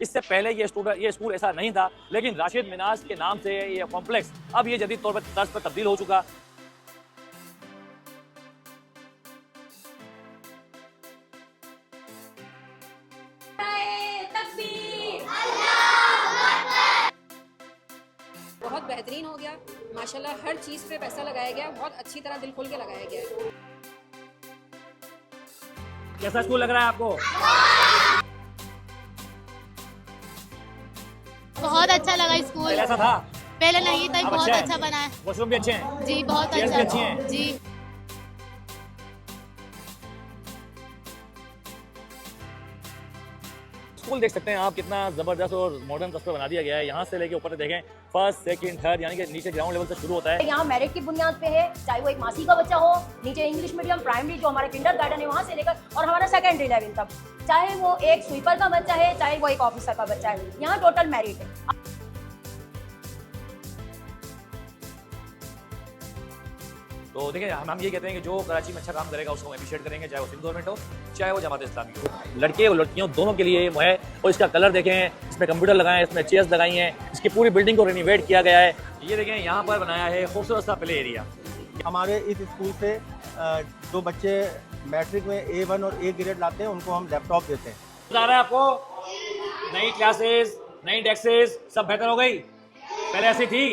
इससे पहले ये स्कूल ऐसा नहीं था, लेकिन राशिद मिनाज के नाम से ये कॉम्प्लेक्स अब ये जदीद तौर पर तर्ज पर तब्दील हो चुका। बहुत बेहतरीन हो गया माशाल्लाह, हर चीज़ पे पैसा लगाया गया, बहुत अच्छी तरह दिल खोल के लगाया गया है। कैसा स्कूल लग रहा है आपको? बहुत अच्छा लगा स्कूल। ऐसा था पहले नहीं था, अब बहुत अच्छा है? अच्छा बना है। वॉशरूम भी अच्छे हैं, जी बहुत चेयर्स अच्छा भी अच्छी हैं। जी। स्कूल देख सकते हैं आप, कितना जबरदस्त और मॉडर्न तस्वीर बना दिया गया है। यहाँ से लेके ऊपर देखें, फर्स्ट सेकंड थर्ड यानी कि नीचे ग्राउंड लेवल से शुरू होता है। यहाँ मेरिट की बुनियाद पे है, चाहे वो एक मासी का बच्चा हो, नीचे इंग्लिश मीडियम प्राइमरी जो हमारा किंडरगार्टन है वहाँ से लेकर और हमारा सेकेंडरी लेवल तक, चाहे वो एक स्वीपर का बच्चा है, चाहे वो एक ऑफिसर का बच्चा है, यहाँ टोटल मेरिट है। तो देखिए, हम ये कहते हैं कि जो कराची में अच्छा काम करेगा उसको हम अप्रिशिएट करेंगे, चाहे वो सिंध गवर्नमेंट हो, चाहे वो जमात इस्लामी हो। लड़के और लड़कियों दोनों के लिए वो है। और इसका कलर देखें, इसमें कंप्यूटर लगाए हैं, इसमें चेयर्स लगाई हैं, इसकी पूरी बिल्डिंग को रिनोवेट किया गया है। ये देखें, यहाँ पर बनाया है खूबसूरत सा प्ले एरिया। हमारे इस स्कूल से जो बच्चे मैट्रिक में A1 और A ग्रेड लाते हैं उनको हम लैपटॉप देते हैं। बता रहा है आपको, नई क्लासेस, नई डेस्केस सब बेहतर हो गई, पहले ऐसी थी।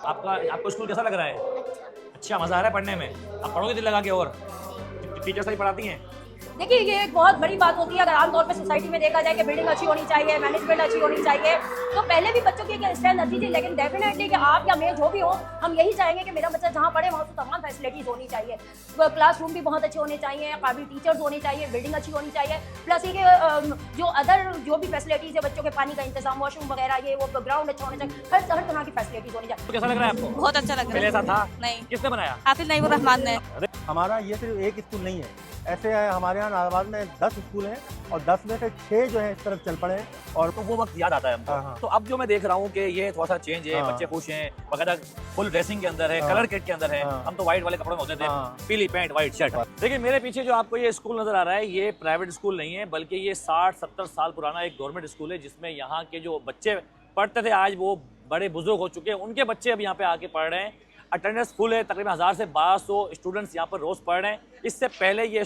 आपको स्कूल कैसा लग रहा है? अच्छा, मजा आ रहा है पढ़ने में? आप पढ़ोगे दिल लगा के? और टीचर सही पढ़ाती हैं? देखिए, ये एक बहुत बड़ी बात होती है। अगर आमतौर पे सोसाइटी में देखा जाए कि बिल्डिंग अच्छी होनी चाहिए, मैनेजमेंट अच्छी होनी चाहिए, तो पहले भी बच्चों की एक स्ट्रेंथ अच्छी थी, लेकिन डेफिनेटली कि आप या मैं जो भी हो, हम यही चाहेंगे कि मेरा बच्चा जहाँ पढ़े वहाँ उसको तमाम फैसिलिटीज़ होनी चाहिए। क्लासरूम भी बहुत अच्छे होने चाहिए, काबिल टीचर्स होने चाहिए, बिल्डिंग अच्छी होनी चाहिए, प्लस ये कि जो अदर जो भी फैसिलिटीज़ है, बच्चों के पानी का इंतजाम, वॉशरूम वगैरह, ये वो ग्राउंड अच्छा होना चाहिए, हर तरह की फैसिलिटीज़ होनी चाहिए। तो कैसा लग रहा है आपको? बहुत अच्छा लग पहले रहा ऐसा था? है। नहीं, किसने बनाया? हाफिज नईमुर रहमान ने। हमारा ये सिर्फ एक स्कूल नहीं है, ऐसे है हमारे यहाँ नाराबाद में 10 स्कूल हैं और 10 में से 6 जो है इस तरफ चल पड़े हैं। और तो वो वक्त याद आता है हमको। हाँ। तो अब जो मैं देख रहा हूँ कि ये थोड़ा सा चेंज है, हाँ। बच्चे खुश हैं, बकायदा फुल ड्रेसिंग के अंदर है, हाँ। कलर किट के अंदर है। हाँ। हम तो व्हाइट वाले कपड़े में होते थे, हाँ। पीली पैंट व्हाइट शर्ट। देखिए, मेरे पीछे जो आपको ये स्कूल नजर आ रहा है, ये प्राइवेट स्कूल नहीं है, बल्कि ये 60-70 साल पुराना एक गवर्नमेंट स्कूल है, जिसमें यहाँ के जो बच्चे पढ़ते थे, आज वो बड़े बुजुर्ग हो चुके हैं, उनके बच्चे अब यहाँ पे आके पढ़ रहे हैं। अटेंडेंस फुल है, तकरीबन 1000 से 1200 स्टूडेंट्स यहाँ पर रोज़ पढ़ रहे हैं। इससे पहले ये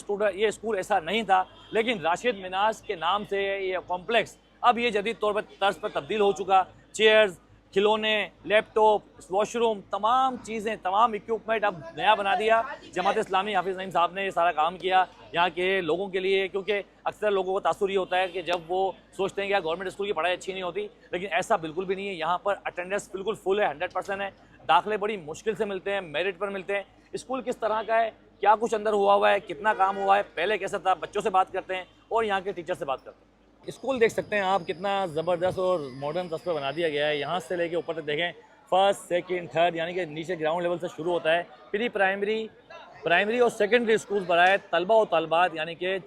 स्कूल ऐसा नहीं था, लेकिन राशिद मिनाज के नाम से ये कॉम्प्लेक्स अब ये जदीद तौर पर तर्ज पर तब्दील हो चुका। चेयर्स, खिलौने, लैपटॉप, वॉशरूम, तमाम चीज़ें, तमाम इक्विपमेंट अब नया बना दिया। जमात इस्लामी हाफिज नईम साहब ने ये सारा काम किया यहाँ के लोगों के लिए, क्योंकि अक्सर लोगों को तासुर ये होता है कि जब वो सोचते हैं कि गवर्नमेंट स्कूल की पढ़ाई अच्छी नहीं होती, लेकिन ऐसा बिल्कुल भी नहीं है। यहाँ पर अटेंडेंस बिल्कुल फुल है, 100% है। दाखिले बड़ी मुश्किल से मिलते हैं, मेरिट पर मिलते हैं। स्कूल किस तरह का है, क्या कुछ अंदर हुआ है, कितना काम हुआ है, पहले कैसा था, बच्चों से बात करते हैं और यहाँ के टीचर से बात करते हैं। स्कूल देख सकते हैं आप, कितना ज़बरदस्त और मॉडर्न तस्वीर बना दिया गया है। यहाँ से लेके ऊपर तक देखें, फर्स्ट सेकंड थर्ड यानी कि नीचे ग्राउंड लेवल से शुरू होता है। प्री प्राइमरी और सेकेंडरी स्कूल पर आए तलबा और तलबात यानी कि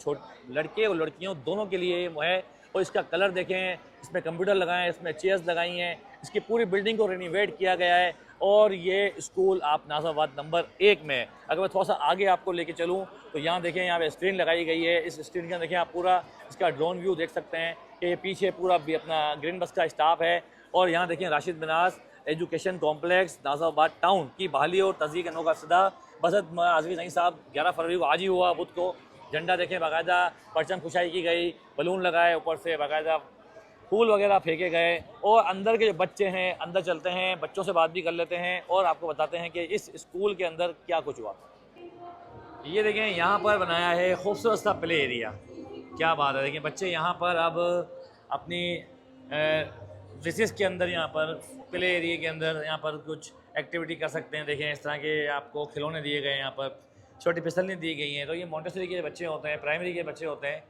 लड़के और लड़कियों दोनों के लिए वो है। और इसका कलर देखें, इसमें कंप्यूटर लगाए हैं, इसमें चेयर्स लगाई हैं, इसकी पूरी बिल्डिंग को रिनोवेट किया गया है। और ये स्कूल आप नाज़ाबाद नंबर 1 में है। अगर मैं थोड़ा सा आगे आपको लेके चलूँ तो यहाँ देखें, यहाँ पे स्क्रीन लगाई गई है। इस स्क्रीन के अंदर देखें आप पूरा इसका ड्रोन व्यू देख सकते हैं कि ये पीछे पूरा भी अपना ग्रीन बस का स्टाफ है। और यहाँ देखें, Rashid Minaj education complex Nazabad town की बहाली और तज़ीक का इफ्तिताह बसत हाफिज नईम साहब 11 फरवरी को आज ही हुआ। बुध को झंडा देखें, बाकायदा परचम खुशाई की गई, बलून लगाए, ऊपर से बाकायदा फूल वगैरह फेंके गए। और अंदर के जो बच्चे हैं, अंदर चलते हैं, बच्चों से बात भी कर लेते हैं और आपको बताते हैं कि इस स्कूल के अंदर क्या कुछ हुआ। ये देखें, यहाँ पर बनाया है खूबसूरत सा प्ले एरिया। क्या बात है, देखिए बच्चे यहाँ पर अब अपनी रिसेस के अंदर, यहाँ पर प्ले एरिया के अंदर यहाँ पर कुछ एक्टिविटी कर सकते हैं। देखें, इस तरह के आपको खिलौने दिए गए हैं, यहाँ पर छोटी फिसलनी दी गई हैं। तो ये मोंटेसरी के बच्चे होते हैं, प्राइमरी के बच्चे होते हैं,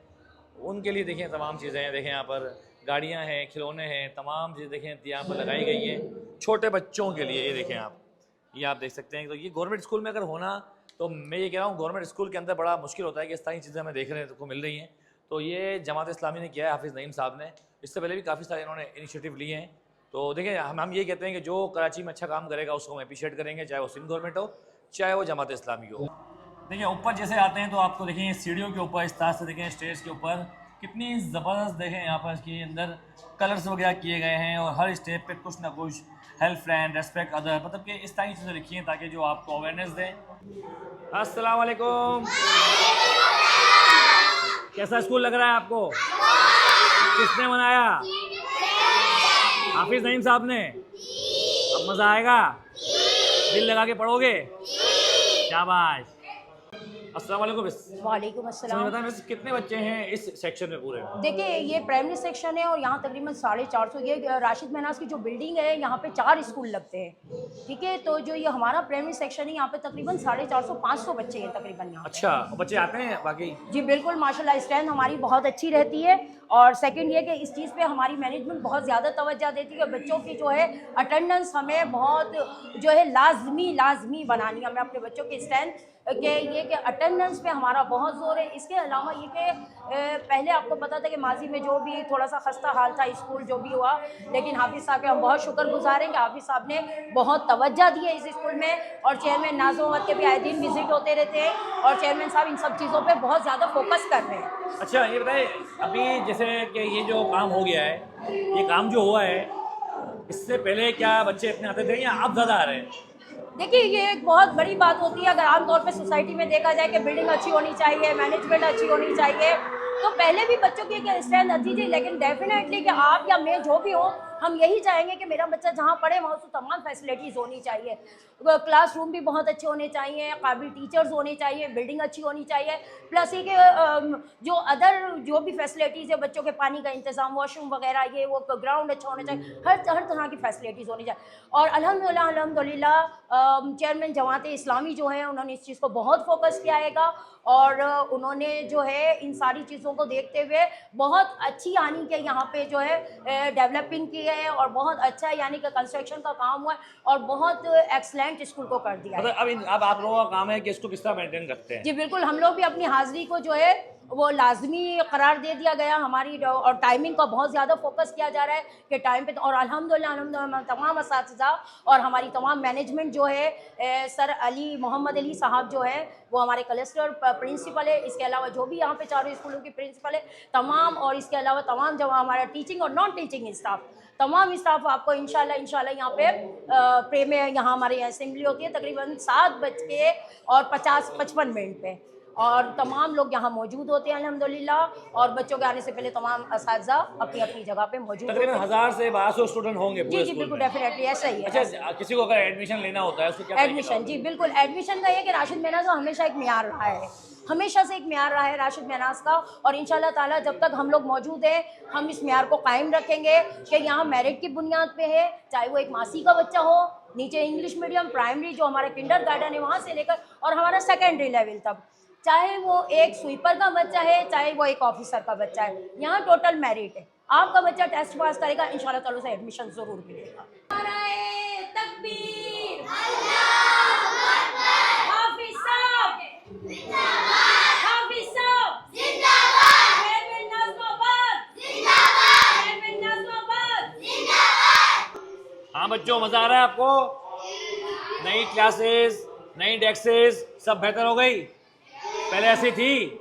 उनके लिए देखें तमाम चीज़ें हैं। देखें, यहाँ पर गाड़ियाँ हैं, खिलौने हैं, तमाम चीज़ें देखें यहाँ पर लगाई गई हैं छोटे बच्चों के लिए। ये देखें आप, ये आप देख सकते हैं। तो ये गवर्नमेंट स्कूल में अगर होना, तो मैं ये कह रहा हूँ गवर्नमेंट स्कूल के अंदर बड़ा मुश्किल होता है कि इस तरह की चीज़ें हमें देखने को मिल रही हैं। तो ये जमात इस्लामी ने किया है, हाफिज़ नईम साहब ने। इससे पहले भी काफ़ी सारे इन्होंने इनिशिएटिव लिए हैं। तो देखिए, हम ये कहते हैं कि जो कराची में अच्छा काम करेगा उसको हम अप्रिशिएट करेंगे, चाहे वो सिंध गवर्नमेंट हो, चाहे वो जमात इस्लामी हो। देखिए, ऊपर जैसे आते हैं तो आपको देखें सीढ़ियों के ऊपर इस तरह से देखें, स्टेज के ऊपर कितनी ज़बरदस्त देखें यहाँ पर इसके अंदर कलर्स वगैरह किए गए हैं और हर स्टेप पे कुछ ना कुछ हेल्प फ्रेंड रेस्पेक्ट अदर मतलब कि इस तरह की चीज़ें लिखी हैं ताकि जो आपको अवेयरनेस दें। अस्सलाम वालेकुम। कैसा स्कूल लग रहा है आपको? किसने बनाया? हाफिज नईम साहब ने। अब मज़ा आएगा? दिल लगा के पढ़ोगे? शाबाश। अस्सलाम वालेकुम। वालेकुम अस्सलाम। बताएं वैसे कितने बच्चे हैं इस सेक्शन में पूरे? देखिए ये प्राइमरी सेक्शन है और यहाँ तकरीबन 450 ये राशिद महनाज की जो बिल्डिंग है यहाँ पे 4 स्कूल लगते हैं, ठीक है। तो जो ये हमारा प्राइमरी सेक्शन है यहाँ पे तकरीबन 450-500 बच्चे हैं तकरीबन यहाँ। अच्छा, बच्चे आते हैं बाकी? जी बिल्कुल, माशाल्लाह स्ट्रेंथ हमारी बहुत अच्छी रहती है। और सेकंड ये कि इस चीज़ पे हमारी मैनेजमेंट बहुत ज़्यादा तवज्जो देती है कि बच्चों की जो है अटेंडेंस हमें बहुत जो है लाजमी बनानी है। हमें अपने बच्चों की स्ट्रेंथ के ये कि अटेंडेंस पे हमारा बहुत ज़ोर है। इसके अलावा ये कि पहले आपको पता था कि माजी में जो भी थोड़ा सा खस्ता हाल था स्कूल जो भी हुआ, लेकिन हाफिज़ साहब के हम बहुत शुक्रगुजार हैं कि हाफिज़ साहब ने बहुत तवज्जो दी है इस स्कूल में। और चेयरमैन नाज़ोमत के भी आए दिन विजिट होते रहते हैं और चेयरमैन साहब इन सब चीज़ों पर बहुत ज़्यादा फोकस कर रहे हैं। अच्छा ये बताइए, अभी जैसे कि ये जो काम हो गया है, ये काम जो हुआ है, इससे पहले क्या बच्चे अपने आते थे या अब ज़्यादा आ रहे हैं? देखिए ये एक बहुत बड़ी बात होती है। अगर आमतौर पे सोसाइटी में देखा जाए कि बिल्डिंग अच्छी होनी चाहिए, मैनेजमेंट अच्छी होनी चाहिए, तो पहले भी बच्चों की एक स्ट्रेंथ अच्छी थी। लेकिन डेफिनेटली कि आप या मैं जो भी हो, हम यही चाहेंगे कि मेरा बच्चा जहाँ पढ़े वहाँ उसको तमाम फैसिलिटीज़ होनी चाहिए। क्लासरूम भी बहुत अच्छे होने चाहिए, काबिल टीचर्स होने चाहिए, बिल्डिंग अच्छी होनी चाहिए, प्लस ये कि जो अदर जो भी फैसिलिटीज़ है बच्चों के पानी का इंतज़ाम, वॉशरूम वगैरह, ये वो ग्राउंड अच्छा होना चाहिए, हर तरह की फैसिलिटीज़ होनी चाहिए। और अल्हम्दुलिल्लाह चेयरमैन जमात इस्लामी जो है उन्होंने इस चीज़ को बहुत फोकस किया है और उन्होंने जो है इन सारी चीज़ों को देखते हुए बहुत अच्छी यानी कि यहाँ पे जो है डेवलपिंग की है और बहुत अच्छा यानी कि कंस्ट्रक्शन का काम हुआ है और बहुत एक्सलेंट स्कूल को कर दिया है। मतलब अब आप लोगों का काम है कि इसको किस तरह मेंटेन करते हैं? जी बिल्कुल, हम लोग भी अपनी हाजिरी को जो है वो लाजमी करार दे दिया गया हमारी, और टाइमिंग का बहुत ज़्यादा फोकस किया जा रहा है कि टाइम पे। और अल्हम्दुलिल्लाह तमाम असातिज़ा और हमारी तमाम मैनेजमेंट जो है सर अली मोहम्मद अली साहब जो है वो हमारे क्लस्टर प्रिंसिपल है। इसके अलावा जो भी यहाँ पे 4 स्कूलों की प्रिंसिपल है तमाम, और इसके अलावा तमाम जो हमारा टीचिंग और नॉन टीचिंग स्टाफ, तमाम स्टाफ आपको इंशाल्लाह यहाँ पे प्रे में यहाँ हमारे यहाँ असेंबली होती है तकरीबन 7:50-55 पे, और तमाम लोग यहाँ मौजूद होते हैं अल्हम्दुलिल्लाह। और बच्चों के आने से पहले तमाम असातिज़ा अपनी अपनी जगह पे मौजूद होते तकरीबन हैं। 1000 से 1200 स्टूडेंट होंगे पूरे जी स्कूल बिल्कुल, में? डेफिनेटली ऐसा ही है। अच्छा, किसी को अगर एडमिशन लेना होता है उसको क्या एडमिशन, जी बिल्कुल, एडमिशन का ये कि राशिद महनाज का हमेशा एक म्यार रहा है, हमेशा से एक म्यार रहा है राशिद महनाज का। और इंशाल्लाह ताला जब तक हम लोग मौजूद हैं हम इस म्यार को कायम रखेंगे कि यहाँ मेरिट की बुनियाद पे है, चाहे वो एक मासी का बच्चा हो, नीचे इंग्लिश मीडियम प्राइमरी जो हमारा किंडर गार्डन है वहाँ से लेकर और हमारा सेकेंडरी लेवल तक, चाहे वो एक स्वीपर का बच्चा है चाहे वो एक ऑफिसर का बच्चा है, यहाँ टोटल मेरिट है। आपका बच्चा टेस्ट पास करेगा इंशाल्लाह ताला से एडमिशन ज़रूर मिलेगा। तकबीर, हाफिज साहब जिंदाबाद, हाफिज साहब जिंदाबाद, चेयरमैन नाज़माबाद जिंदाबाद, चेयरमैन नाज़माबाद जिंदाबाद। हाँ बच्चों, मज़ा आ रहा है आपको? नई क्लासेस, नई डेस्केस सब बेहतर हो गई? पहले ऐसी थी?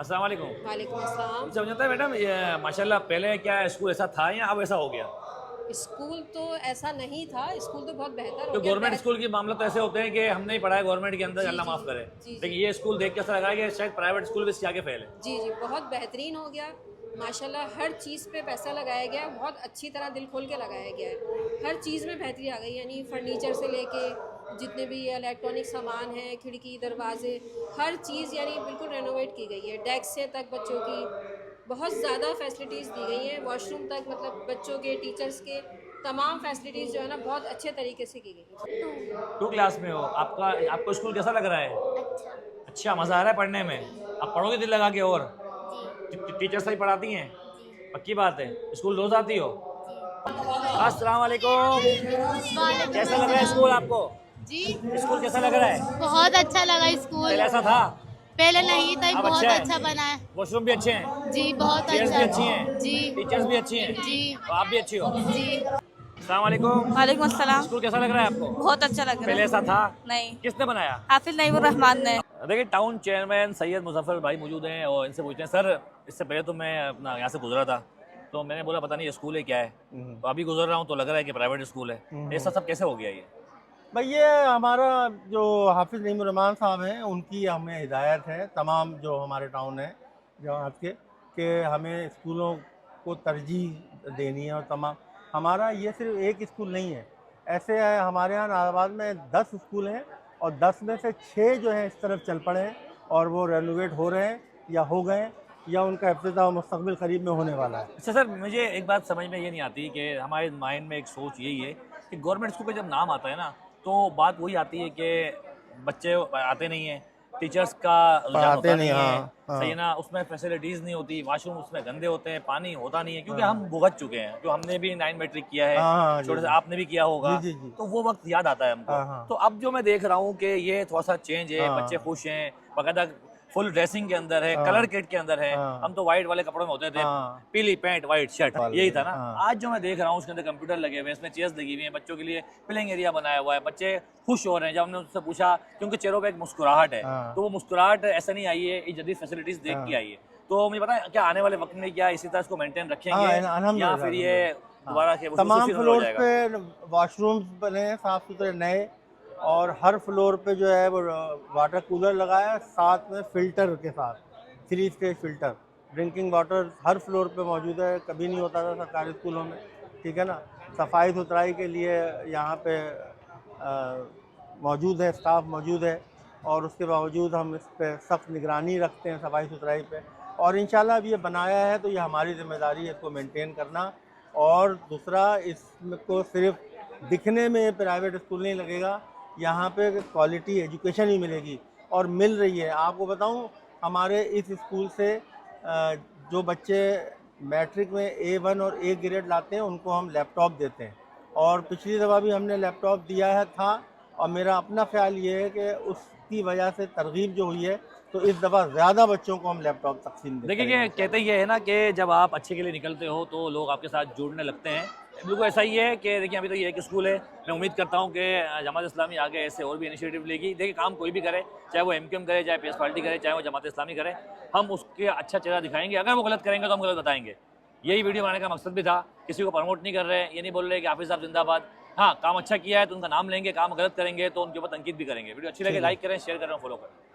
अस्सलाम वालेकुम। वालेकुम अस्सलाम। समझता है मैडम, ये माशाल्लाह पहले क्या स्कूल ऐसा था या अब ऐसा हो गया? स्कूल तो ऐसा नहीं था, स्कूल तो बहुत बेहतर तो हो गया। गवर्नमेंट स्कूल के मामले तो ऐसे होते हैं कि हमने ही पढ़ा है गवर्नमेंट के अंदर, जी, अल्लाह जी, माफ़ करे, जी, जी। लेकिन ये स्कूल देख के ऐसा लगा कि शायद प्राइवेट स्कूल भी इससे आगे फैले। जी जी, बहुत बेहतरीन हो गया माशाल्लाह। हर चीज़ पे पैसा लगाया गया है, बहुत अच्छी तरह दिल खोल के लगाया गया है। हर चीज़ में बेहतरी आ गई, यानी फर्नीचर से लेके जितने भी इलेक्ट्रॉनिक सामान हैं, खिड़की दरवाजे, हर चीज़ यानी बिल्कुल रेनोवेट की गई है। डेस्क से तक बच्चों की बहुत ज़्यादा फैसिलिटीज़ दी गई हैं, वॉशरूम तक, मतलब बच्चों के टीचर्स के तमाम फैसिलिटीज़ जो है ना बहुत अच्छे तरीके से की गई है। 2 क्लास में हो, आपको स्कूल कैसा लग रहा है? अच्छा, मज़ा आ रहा है पढ़ने में? आप पढ़ोगे दिल लगा के? और टीचर सही पढ़ाती हैं? पक्की बात है? स्कूल रोज़ आती हो? अस्सलाम वालेकुम। कैसा लग रहा है स्कूल आपको? जी स्कूल कैसा लग रहा है? बहुत अच्छा लगा स्कूल। पहले ऐसा था? पहले नहीं था, अब बहुत अच्छा है? अच्छा बना है। वॉशरूम भी अच्छे हैं? जी बहुत चेयर्स अच्छा भी अच्छी हैं? जी टीचर्स भी अच्छी हैं? जी तो आप भी अच्छी हो? जी। अस्सलाम वालेकुम। वालेकुम अस्सलाम। स्कूल कैसा लग रहा है आपको? बहुत अच्छा लग रहा पहले है। ऐसा था? नहीं, किसने बनाया? हाफिज नईमुर रहमान ने। देखिए टाउन चेयरमैन सैयद मुजफ्फर भाई मौजूद हैं और इनसे पूछते हैं सर इससे पहले तो मैं अपना यहाँ से गुजरा था तो मैंने बोला पता नहीं ये स्कूल है क्या है, तो अभी गुजर रहा हूँ तो लग रहा है कि प्राइवेट स्कूल है। ऐसा सब कैसे हो गया ये? भाई ये हमारा जो हाफिज़ नईमुर रहमान साहब हैं उनकी हमें हिदायत है तमाम जो हमारे टाउन है जहाँ के कि हमें स्कूलों को तरजीह देनी है। और तमाम हमारा ये सिर्फ एक स्कूल नहीं है, ऐसे है हमारे यहाँ नाजाबाद में 10 स्कूल हैं और 10 में से 6 जो हैं इस तरफ चल पड़े हैं और वो रेनोवेट हो रहे हैं या हो गए हैं या उनका इफ्तिताह मुस्तक़बिल करीब में होने वाला है। अच्छा सर, मुझे एक बात समझ में ये नहीं आती कि हमारे माइंड में एक सोच यही है कि गवर्नमेंट स्कूल का जब नाम आता है ना तो बात वही आती है कि बच्चे आते नहीं हैं, टीचर्स का रुझान पढ़ाते होता नहीं, नहीं है, हाँ। सही है ना, उसमें फैसिलिटीज़ नहीं होती, वॉशरूम उसमें गंदे होते हैं, पानी होता नहीं है क्योंकि हम भुगत चुके हैं, जो हमने भी 9 मैट्रिक किया है, हाँ, जी, छोटे से जी। आपने भी किया होगा, जी, जी, जी। तो वो वक्त याद आता है हमको। हाँ, हाँ। तो अब जो मैं देख रहा हूँ कि ये थोड़ा सा चेंज है, हाँ। बच्चे खुश हैं, बाकायदा फुल ड्रेसिंग के अंदर है, हाँ। कलर किट के अंदर है। हाँ। हम तो व्हाइट वाले कपड़ों में होते थे, हाँ। पीली पैंट व्हाइट शर्ट, वाले, यही था ना। हाँ। आज जो मैं देख रहा हूँ उसके अंदर कंप्यूटर लगे हुए हैं, इसमें चेयर्स लगी हुई हैं, बच्चों के लिए प्लेइंग एरिया बनाया हुआ है, बच्चे खुश हो रहे हैं। जब हमने उससे पूछा कि उनके चेहरों पे एक मुस्कुराहट है, हाँ। तो वो मुस्कुराहट ऐसा नहीं आई है, ये जदीद फैसिलिटीज देख के आई है। तो मुझे पता है क्या आने वाले वक्त में क्या इसी तरह इसको मेंटेन रखेंगे हाँ, या अल्हम्दुलिल्लाह, फिर ये दोबारा के तमाम खसूसी नज़र हो फ्लोर जाएगा? पे वॉशरूम्स बने हैं साफ़ सुथरे नए और हर फ्लोर पे जो है वो वाटर कूलर लगाया है, साथ में फ़िल्टर के साथ 3 स्टेज फ़िल्टर ड्रिंकिंग वाटर हर फ्लोर पे मौजूद है। कभी नहीं होता था सरकारी स्कूलों में, ठीक है ना। सफाई सुथराई के लिए यहाँ पे मौजूद है, स्टाफ मौजूद है और उसके बावजूद हम इस पे सख्त निगरानी रखते हैं सफाई सुथराई पे। और इंशाल्लाह अब ये बनाया है तो ये हमारी ज़िम्मेदारी है इसको मेंटेन करना। और दूसरा इसको सिर्फ दिखने में प्राइवेट स्कूल नहीं लगेगा, यहाँ पे क्वालिटी एजुकेशन ही मिलेगी और मिल रही है। आपको बताऊँ हमारे इस स्कूल से जो बच्चे मैट्रिक में A1 और A ग्रेड लाते हैं उनको हम लैपटॉप देते हैं और पिछली दफ़ा भी हमने लैपटॉप दिया है था और मेरा अपना ख्याल ये है कि उसकी वजह से तरगीब जो हुई है तो इस दफ़ा ज़्यादा बच्चों को हम लैपटॉप तकसीम देते देखिए ये कहते ये है ना कि जब आप अच्छे के लिए निकलते हो तो लोग आपके साथ जुड़ने लगते हैं। बिल्कुल ऐसा ही है कि देखिए अभी तो ये एक स्कूल है, मैं उम्मीद करता हूँ कि जमात इस्लामी आगे ऐसे और भी इनिशिएटिव लेगी। देखिए काम कोई भी करे, चाहे वो MQM करे, चाहे PS पार्टी करे, चाहे वो जमात इस्लामी करे, हम उसके अच्छा चेहरा दिखाएंगे। अगर वो गलत करेंगे तो हम गलत बताएंगे। यही वीडियो बनाने का मकसद भी था। किसी को प्रमोट नहीं कर रहे, ये नहीं बोल रहे कि हाफिज़ साहब जिंदाबाद। हाँ, काम अच्छा किया है तो उनका नाम लेंगे, काम गलत करेंगे तो उनके ऊपर तनकीद भी करेंगे। वीडियो अच्छी लगे लाइक करें, शेयर करें, फॉलो करें।